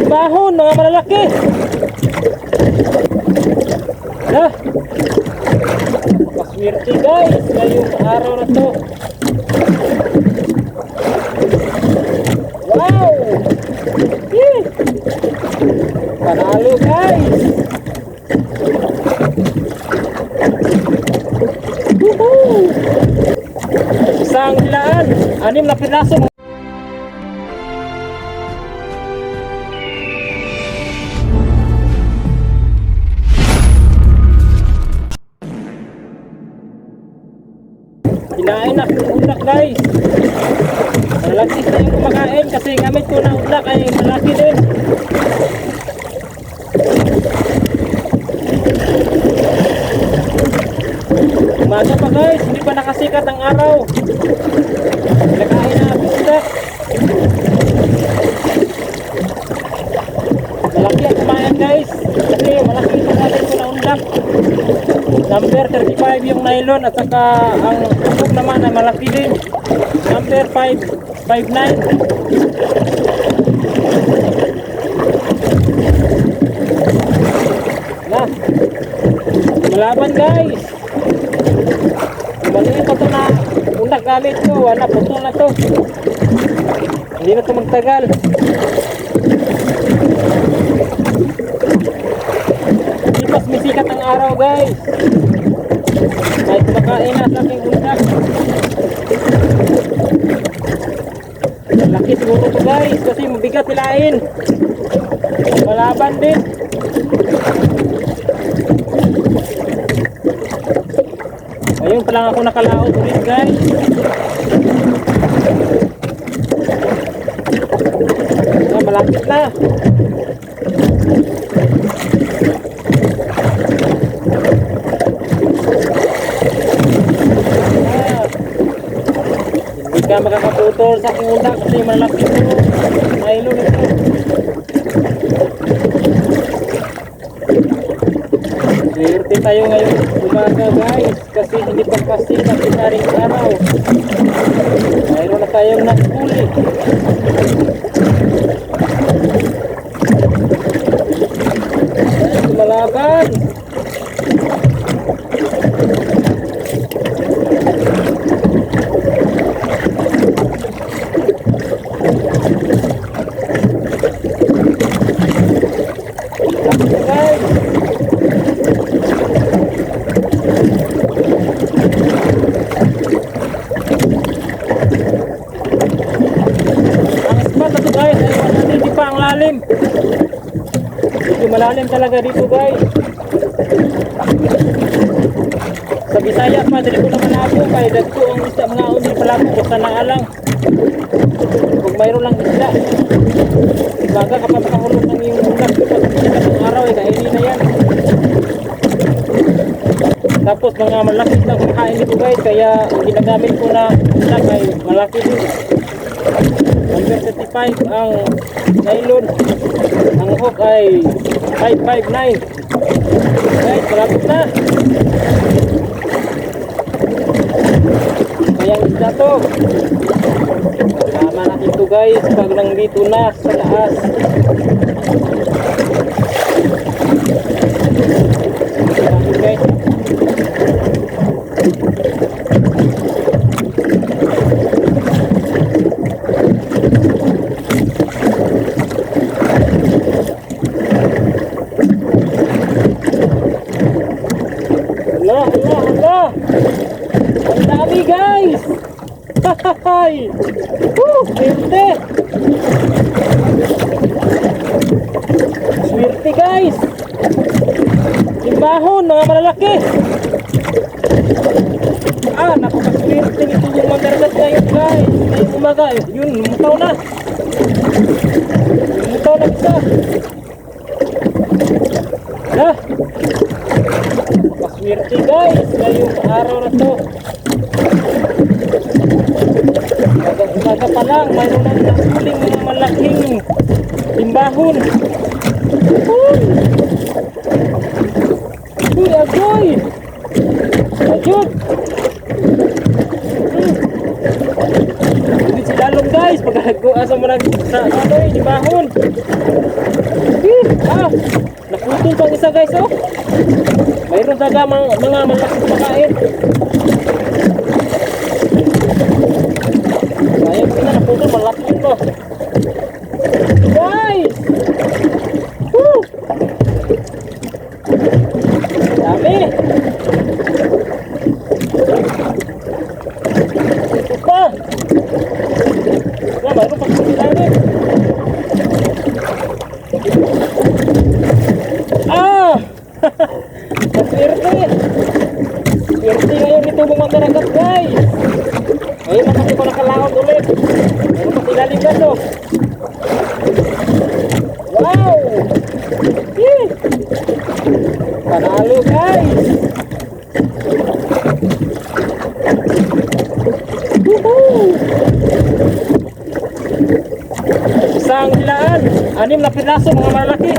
Ibahon, mga malalaki. Paswerte guys, ngayong araw na to. Wow! Panalo guys! Woohoo! Isang dilaan, 6 na piraso. Kinain na udak guys. Malaki na yung kumakain kasi gamit ko na udak ay malaki din. Umaga pa guys, hindi pa nakasikat ang araw. Nakain na ang udak. Malaki ang kumain guys kasi malaki yung natin ko na udak. Number 35 yung nylon at saka ang usok naman ay malaki din. Number 559. Na. Malaban guys. Maliit pa ito na undak gamit ko. Wala, putol na to. Hindi na ito magtagal. Hindi pa sumisikat ang araw guys. Ay kumakain na sa aking undak. Laki siguro ito guys kasi mabigat nilain. Malaban din. Ayun pa lang ako nakalaot ulit guys. Malapit na. Hindi ka makakaputol sa aking undak kasi malaki ito. Nylon ito. Swerte tayo ngayon umaga guys kasi hindi pa pasikat sa aring araw. Mayroon na tayong nahuli. Malaban. Malalim. Medyo malalim talaga dito guys. Sa Bisaya pa, dali ko na malabo kaya dagko ang isda mga unil palabo basta na alang. Kung mayroon lang isda. Baga kapag makahulog ng yung unak ng araw ay kainin na yan. Tapos mga malaki na kumakain dito guys kaya ang ginagamit ko na unak ay malaki din. Number 35 ang nylon. Ang hook ay 559. Guys, malapit na. Kayang isda to. Kasama natin to guys pag nang dito na sa taas. Guys. Hala. Ang dami guys. Hahahay. Swerte. Swerte guys. Ibahon mga malalaki. Napakaswerte nito yung magaragat ngayon guys. Ngayong umaga. Yun, lumutaw na. Lumutaw na isa. Paswerte guys, ngayong araw na to. Umaga pa lang, mayroon ng nahuling mga malaking timbahon. Uy, agoy! Ayun! Hindi silalong guys, pagkagkuasa mo lang sa timbahon. Naputol pang isa guys oh. Mayroon talaga mga malaking kumakain. Sayang sila naputol, malaki yun oh. Guys! Woo! Dami! Ito pa! Mayroon pa sa ilalim. Swerte! Swerte ngayon nito mga karagat guys! Ngayon na kasi ko nakalaot ulit. Mayroon pa sa ilalim na to. Wow! Yee! Panalo guys! Woohoo! Isang hilaan, 6 na piraso mga malaki.